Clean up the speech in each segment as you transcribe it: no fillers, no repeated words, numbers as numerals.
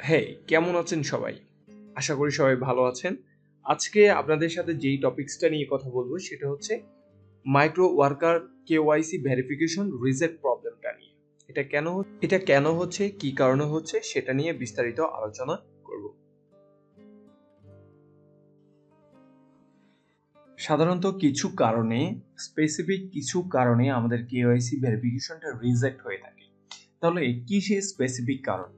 হেই, কেমন আছেন সবাই? আশা করি সবাই ভালো আছেন। আজকে আপনাদের সাথে যেই টপিকসটা নিয়ে কথা বলবো সেটা হচ্ছে micro worker KYC verification reject প্রবলেমটা নিয়ে। এটা কেন হচ্ছে, কি কারণে হচ্ছে সেটা নিয়ে বিস্তারিত আলোচনা করব। সাধারণত স্পেসিফিক কিছু কারণে আমাদের কেওয়াইসি ভেরিফিকেশনটা রিজেক্ট হয়ে থাকে। তাহলে কি সেই স্পেসিফিক কারণ?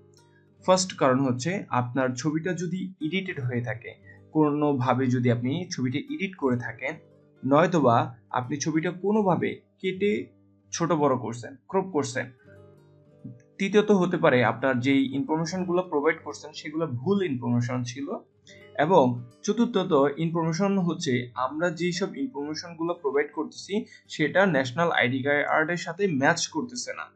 ফার্স্ট কারণ হচ্ছে আপনার ছবিটা যদি এডিটেড হয়ে থাকে, কোনোভাবে যদি আপনি ছবিটা এডিট করে থাকেন, নয়তোবা আপনি ছবিটা কোনোভাবে কেটে ছোট বড় করছেন, ক্রপ করছেন। তৃতীয়ত হতে পারে আপনার যেই ইনফরমেশনগুলো প্রোভাইড করছেন সেগুলো ভুল ইনফরমেশন ছিল, এবং চতুর্থত ইনফরমেশন হচ্ছে আমরা যেসব ইনফরমেশনগুলো প্রোভাইড করতেছি সেটা ন্যাশনাল আইডি কার্ডের সাথে ম্যাচ করতেছে না।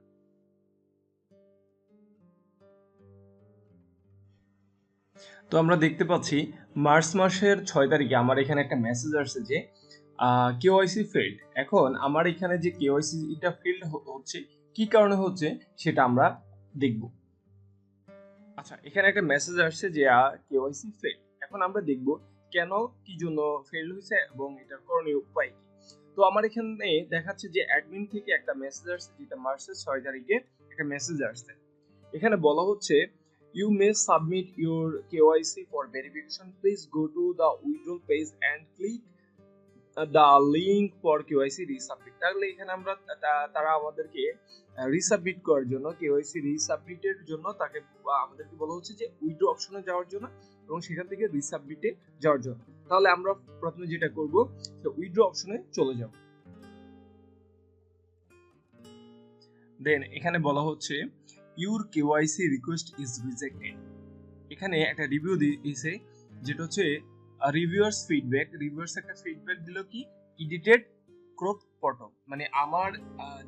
তো আমরা দেখতে পাচ্ছি মার্চ মাসের 6 তারিখে আমার এখানে একটা মেসেজ আসছে যে কেওয়াইসি ফেল্ড। এখন আমার এখানে যে কেওয়াইসি এটা ফেল্ড হচ্ছে, কি কারণে হচ্ছে সেটা আমরা দেখব। আচ্ছা, এখানে একটা মেসেজ আসছে যে কেওয়াইসি ফেল্ড। এখন আমরা দেখব কেন, কি জন্য ফেল হয়েছে এবং এটার করণীয় উপায় কি। তো আমার এখানে দেখাচ্ছে যে অ্যাডমিন থেকে একটা মেসেজ আসছে, যেটা মার্চের 6 তারিখে একটা মেসেজ আসছে। এখানে বলা হচ্ছে you may submit your KYC for verification. Please go to the withdrawal page and click the link for KYC resubmit. তাহলে এখানে আমরা তারা আমাদেরকে রিসাবমিট করার জন্য, KYC রিসাবমিটের জন্য তাকে আমাদেরকে বলা হচ্ছে যে উইথড্র অপশনে যাওয়ার জন্য এবং সেখান থেকে রিসাবমিটে যাওয়ার জন্য। তাহলে আমরা প্রথমে যেটা করব যে উইথড্র অপশনে চলে যাব। দেন এখানে বলা হচ্ছে your KYC request is rejected. এখানে একটা রিভিউ দিয়েছে, যেটা হচ্ছে রিভিউয়ার্স রিভিউয়ার্স একটা ফিডব্যাক দিল কি এডিটেড ক্রপ ফটো, মানে আমার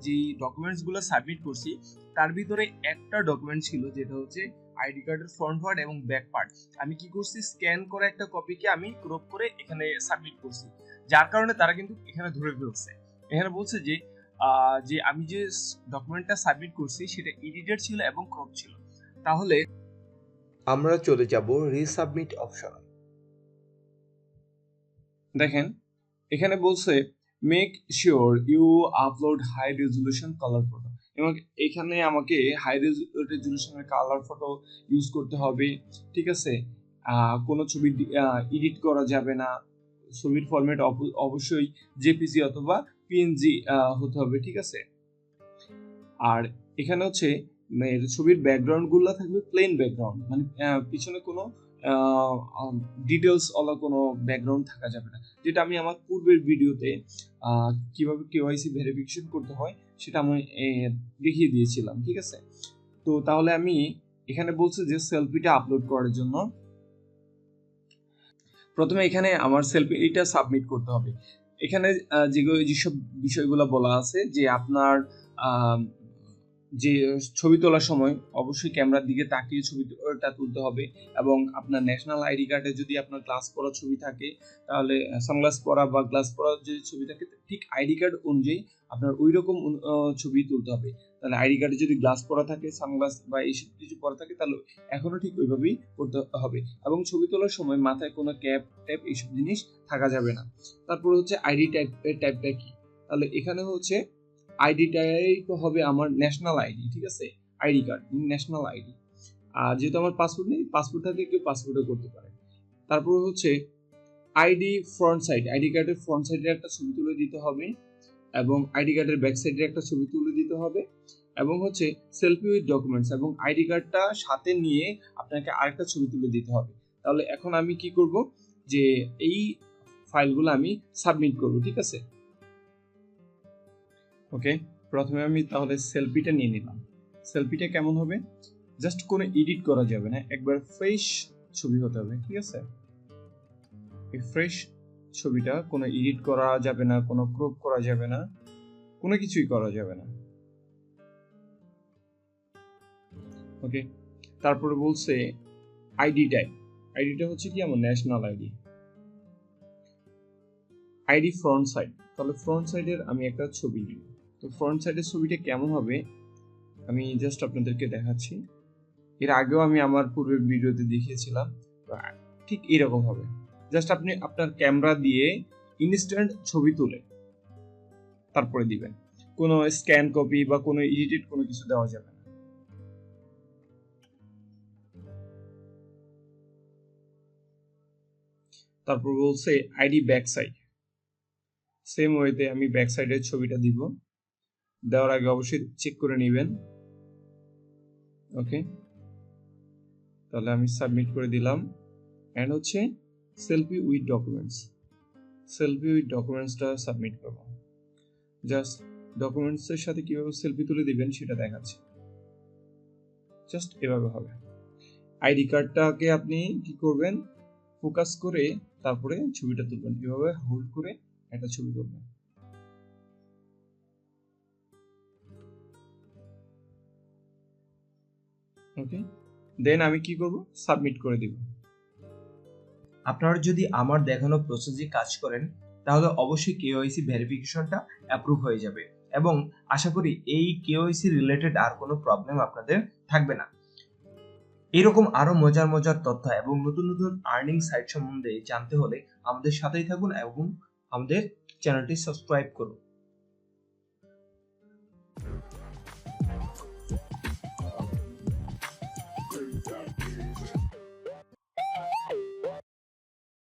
যে ডকুমেন্টস গুলো সাবমিট করছি তার ভিতরে একটা ডকুমেন্ট ছিল যেটা হচ্ছে আইডি কার্ডের ফ্রন্ট পার্ট এবং ব্যাক পার্ট। আমি কি করছি, স্ক্যান করে একটা কপিকে আমি ক্রপ করে এখানে সাবমিট করছি, যার কারণে তারা কিন্তু এখানে ধরে ফেলছে। এখানে বলছে যে যে আমি যে ডকুমেন্টটা সাবমিট করছি সেটা এডিটেড ছিল এবং ক্রপ ছিল। তাহলে আমরা চলে যাব রিসাবমিট অপশনে। দেখেন এখানে বলছে make sure you upload high resolution colour photo, এবং এখানে আমাকে হাই রেজুলেশনের কালার ফটো ইউজ করতে হবে। ঠিক আছে, কোনো ছবি এডিট করা যাবে না, ছবির ফরম্যাট অবশ্যই জেপিজি অথবা পিএনজি হতে হবে। ঠিক আছে, আর এখানে হচ্ছে ছবির ব্যাকগ্রাউন্ড গুলো থাকবে প্লেন ব্যাকগ্রাউন্ড, মানে পিছনে কোনো ডিটেলস ওলা কোনো ব্যাকগ্রাউন্ড থাকা যাবে না, যেটা আমি আমার পূর্বের ভিডিওতে কিভাবে কেওয়াইসি ভেরিফিকেশন করতে হয় সেটা আমি দেখিয়ে দিয়েছিলাম। ঠিক আছে, তো তাহলে আমি এখানে বলছি যে সেলফিটা আপলোড করার জন্য প্রথমে এখানে আমার সেলফিটা সাবমিট করতে হবে। এখানে যেসব বিষয়গুলো বলা আছে যে আপনার যে ছবি তোলার সময় অবশ্যই ক্যামেরার দিকে তাকিয়ে ছবিটা তুলতে হবে, এবং আপনার ন্যাশনাল আইডি কার্ডে যদি আপনার গ্লাস পরা ছবি থাকে, তাহলে সানগ্লাস পরা বা গ্লাস পরা যদি ছবি থাকে ঠিক আইডি কার্ড অনুযায়ী আপনার ওই রকম ছবি তুলতে হবে। তাহলে আইডি কার্ডে যদি গ্লাস পরা থাকে, সানগ্লাস বা এইসব কিছু পরা থাকে, তাহলে এখনো ঠিক ওইভাবেই করতে হবে। এবং ছবি তোলার সময় মাথায় কোনো ক্যাপ ট্যাপ এইসব জিনিস থাকা যাবে না। তারপর হচ্ছে আইডি টাইপটা কি, তাহলে এখানে হচ্ছে আইডিটাই হবে আমার ন্যাশনাল আইডি। ঠিক আছে, আইডি কার্ড ন্যাশনাল আইডি। আর যেহেতু আমার পাসপোর্ট নেই, পাসপোর্ট থাকলে কেউ পাসপোর্টে করতে পারে। তারপর হচ্ছে আইডি ফ্রন্ট সাইড, আইডি কার্ডের ফ্রন্ট সাইডের একটা ছবি তুলে দিতে হবে, এবং আইডি কার্ডের ব্যাক সাইডের একটা ছবি তুলে দিতে হবে, এবং হচ্ছে সেলফি উইথ ডকুমেন্টস, এবং আইডি কার্ডটা সাথে নিয়ে আপনাকে আরেকটা ছবি তুলে দিতে হবে। তাহলে এখন আমি কি করব, যে এই ফাইলগুলো আমি সাবমিট করব। ঠিক আছে, ওকে, প্রথমে আমি তাহলে সেলফিটা নিয়ে নিলাম। সেলফিটা কেমন হবে, জাস্ট কোনো এডিট করা যাবে না, একবার ফ্রেশ ছবি হতে হবে। ঠিক আছে, এই ফ্রেশ ছবিটা কোনো এডিট করা যাবে না, কোনো ক্রপ করা যাবে না, কোনো কিছুই করা যাবে না। ওকে, তারপরে বলছে আইডি টাইপ, আইডিটা হচ্ছে কি আমার national ID. ID front side, তাহলে ফ্রন্ট সাইডের আমি একটা ছবি নিব। তো ফ্রন্ট সাইডের ছবিটা কেমন হবে আমি জাস্ট আপনাদেরকে দেখাচ্ছি। এর আগেও আমি আমার পূর্বের ভিডিওতে দেখিয়েছিলাম, ঠিক এরকম হবে। জাস্ট আপনি আপনার ক্যামেরা দিয়ে ইনস্ট্যান্ট ছবি তুলে তারপরে দিবেন, কোনো স্ক্যান কপি বা কোনো এডিটেড কোনো কিছু দেওয়া যাবে না। তারপর বলছে আইডি ব্যাক সাইড, সেম ওয়েতে আমি ব্যাক সাইডের ছবিটা দিব, দেওয়ার আগে অবশ্যই চেক করে নেবেন। ওকে, তাহলে আমি সাবমিট করে দিলাম। এন্ড হচ্ছে selfie with documents, selfie with ডকুমেন্টসটা সাবমিট করব। জাস্ট ডকুমেন্টসের সাথে কিভাবে সেলফি তুলে দিবেন সেটা দেখাচ্ছি। জাস্ট এভাবে হবে। আইডি কার্ডটাকে আপনি কি করবেন, ফোকাস করে তারপরে ছবিটা তুলবেন, এভাবে হোল্ড করে একটা ছবি তুলবেন। ওকে, দেন আমি কি করব, সাবমিট করে দিব। আপনারা যদি আমার দেখানো প্রসেসে কাজ করেন তাহলে অবশ্যই কেওয়াইসি ভেরিফিকেশনটা অ্যাপ্রুভ হয়ে যাবে এবং আশা করি এই কেওয়াইসি রিলেটেড আর কোনো প্রবলেম আপনাদের থাকবে না। এরকম আরো মজার মজার তথ্য এবং নতুন নতুন আর্নিং সাইট সম্বন্ধে জানতে হলে আমাদের সাথেই থাকুন এবং আমাদের চ্যানেলটি সাবস্ক্রাইব করুন।